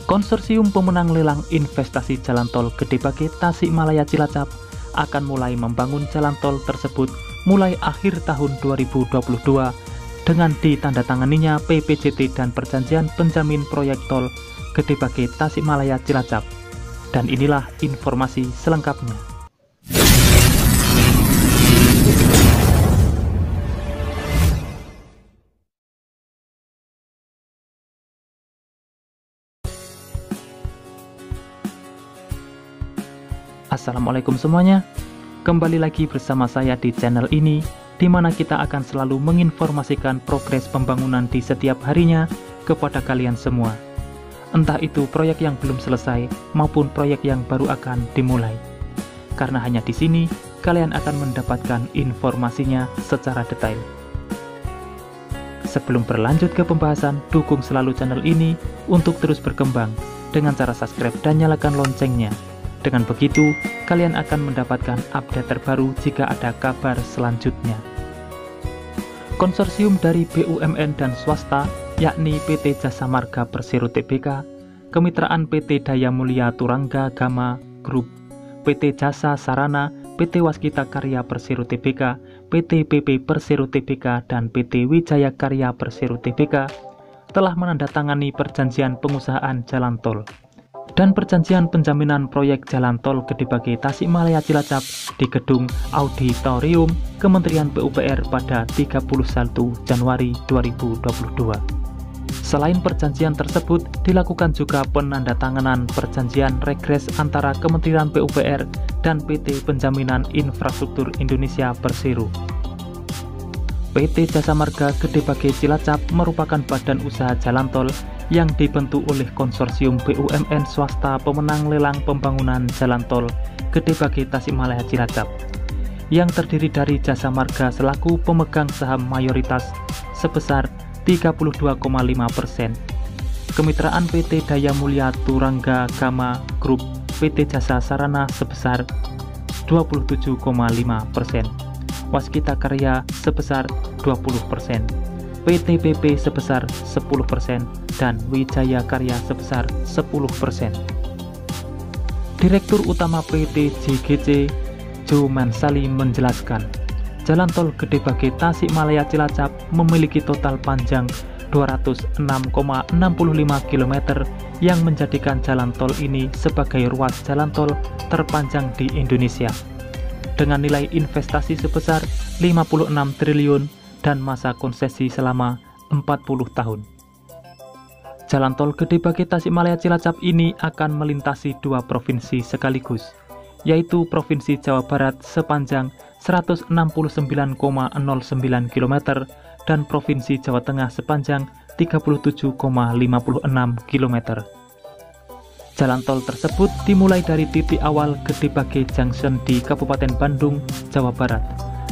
Konsorsium pemenang lelang investasi Jalan Tol Gede Bage Tasikmalaya Cilacap akan mulai membangun jalan tol tersebut mulai akhir tahun 2022 dengan ditandatanganinya PPJT dan Perjanjian Penjamin Proyek Tol Gede Bage Tasikmalaya Cilacap. Dan inilah informasi selengkapnya. Assalamualaikum semuanya, kembali lagi bersama saya di channel ini, di mana kita akan selalu menginformasikan progres pembangunan di setiap harinya kepada kalian semua. Entah itu proyek yang belum selesai maupun proyek yang baru akan dimulai. Karena hanya di sini kalian akan mendapatkan informasinya secara detail. Sebelum berlanjut ke pembahasan, dukung selalu channel ini untuk terus berkembang dengan cara subscribe dan nyalakan loncengnya. Dengan begitu, kalian akan mendapatkan update terbaru jika ada kabar selanjutnya. Konsorsium dari BUMN dan swasta, yakni PT Jasa Marga Persero Tbk, Kemitraan PT Daya Mulia Turangga Gama Group, PT Jasa Sarana, PT Waskita Karya Persero Tbk, PT PP Persero Tbk, dan PT Wijaya Karya Persero Tbk telah menandatangani perjanjian pengusahaan jalan tol dan perjanjian penjaminan proyek jalan tol Gede Bage Tasikmalaya Cilacap di Gedung Auditorium Kementerian PUPR pada 31 Januari 2022. Selain perjanjian tersebut, dilakukan juga penandatanganan perjanjian regres antara Kementerian PUPR dan PT Penjaminan Infrastruktur Indonesia Persero. PT Jasa Marga Gede Bage Cilacap merupakan badan usaha jalan tol yang dibentuk oleh konsorsium BUMN swasta pemenang lelang pembangunan jalan tol Gede Bage Tasikmalaya Cilacap yang terdiri dari Jasa Marga selaku pemegang saham mayoritas sebesar 32,5%, Kemitraan PT Daya Mulia Turangga Gama Group PT Jasa Sarana sebesar 27,5%, Waskita Karya sebesar 20%, PT PP sebesar 10%, dan Wijaya Karya sebesar 10%. Direktur Utama PT JGC Jo Mansali menjelaskan, Jalan Tol Gede Bage Tasikmalaya Cilacap memiliki total panjang 206,65 km yang menjadikan jalan tol ini sebagai ruas jalan tol terpanjang di Indonesia dengan nilai investasi sebesar 56 triliun dan masa konsesi selama 40 tahun. Jalan tol Gede Bage Tasikmalaya Cilacap ini akan melintasi dua provinsi sekaligus, yaitu Provinsi Jawa Barat sepanjang 169,09 km dan Provinsi Jawa Tengah sepanjang 37,56 km. Jalan tol tersebut dimulai dari titik awal Gede Bage Junction di Kabupaten Bandung, Jawa Barat,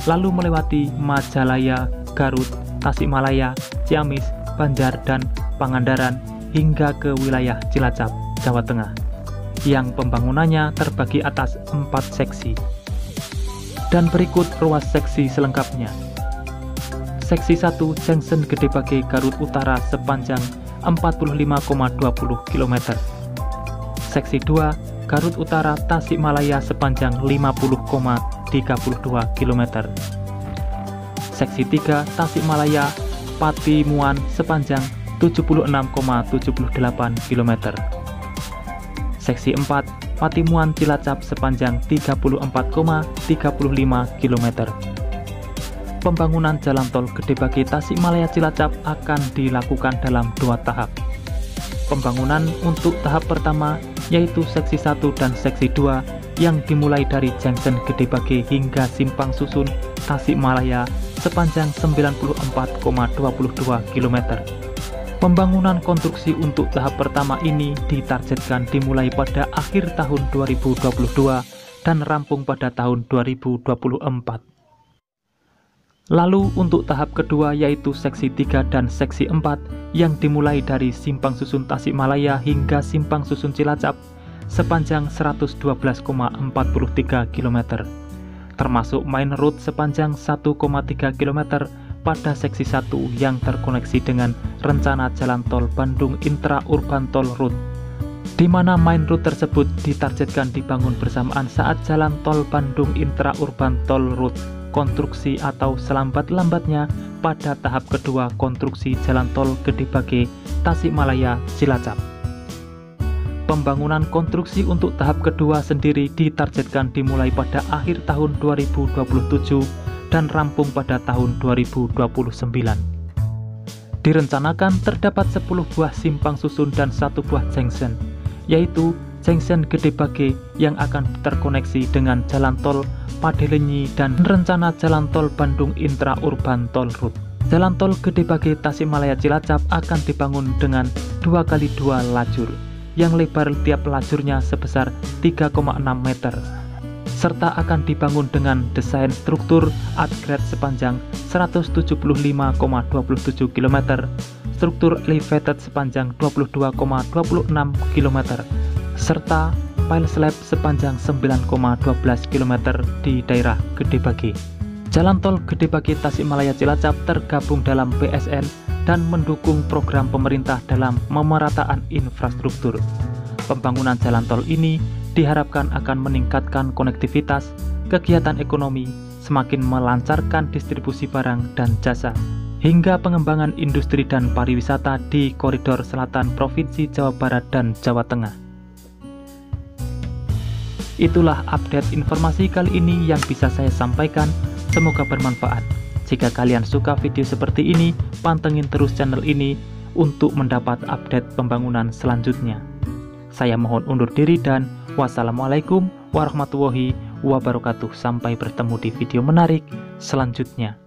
lalu melewati Majalaya, Garut, Tasikmalaya, Ciamis, Banjar, dan Pangandaran hingga ke wilayah Cilacap, Jawa Tengah, yang pembangunannya terbagi atas 4 seksi. Dan berikut ruas seksi selengkapnya. Seksi 1 Junction Gede Bage Garut Utara sepanjang 45,20 km. Seksi 2 Garut Utara Tasikmalaya sepanjang 50,32 km. Seksi 3 Tasikmalaya Patimuan sepanjang 76,78 km. Seksi 4 Patimuan Cilacap sepanjang 34,35 km. Pembangunan jalan tol Gede Bage Tasikmalaya Cilacap akan dilakukan dalam 2 tahap. Pembangunan untuk tahap pertama yaitu seksi 1 dan seksi 2 yang dimulai dari Junction Gede Bage hingga Simpang Susun Tasikmalaya sepanjang 94,22 km. Pembangunan konstruksi untuk tahap pertama ini ditargetkan dimulai pada akhir tahun 2022 dan rampung pada tahun 2024. Lalu untuk tahap kedua yaitu seksi 3 dan seksi 4 yang dimulai dari Simpang Susun Tasikmalaya hingga Simpang Susun Cilacap sepanjang 112,43 km, termasuk main road sepanjang 1,3 km pada seksi 1 yang terkoneksi dengan rencana jalan tol Bandung Intra Urban Toll Road di mana main road tersebut ditargetkan dibangun bersamaan saat Jalan Tol Bandung Intra-Urban Toll Road konstruksi atau selambat-lambatnya pada tahap kedua konstruksi Jalan Tol Gedebage Tasikmalaya Cilacap. Pembangunan konstruksi untuk tahap kedua sendiri ditargetkan dimulai pada akhir tahun 2027 dan rampung pada tahun 2029. Direncanakan terdapat 10 buah simpang susun dan 1 buah junction, yaitu junction Gedebage yang akan terkoneksi dengan Jalan Tol Padelenyi dan rencana Jalan Tol Bandung Intra-Urban Toll Road. Jalan Tol Gedebage Tasikmalaya Cilacap akan dibangun dengan 2x2 lajur, yang lebar tiap lajurnya sebesar 3,6 meter, serta akan dibangun dengan desain struktur upgrade sepanjang 175,27 km, struktur elevated sepanjang 22,26 km, serta pile slab sepanjang 9,12 km di daerah Gedebage. Jalan Tol Gedebage Tasikmalaya Cilacap tergabung dalam BSN dan mendukung program pemerintah dalam pemerataan infrastruktur. Pembangunan jalan tol ini diharapkan akan meningkatkan konektivitas, kegiatan ekonomi, semakin melancarkan distribusi barang dan jasa, hingga pengembangan industri dan pariwisata di koridor selatan Provinsi Jawa Barat dan Jawa Tengah. Itulah update informasi kali ini yang bisa saya sampaikan, semoga bermanfaat. Jika kalian suka video seperti ini, pantengin terus channel ini untuk mendapat update pembangunan selanjutnya. Saya mohon undur diri dan wassalamualaikum warahmatullahi wabarakatuh. Sampai bertemu di video menarik selanjutnya.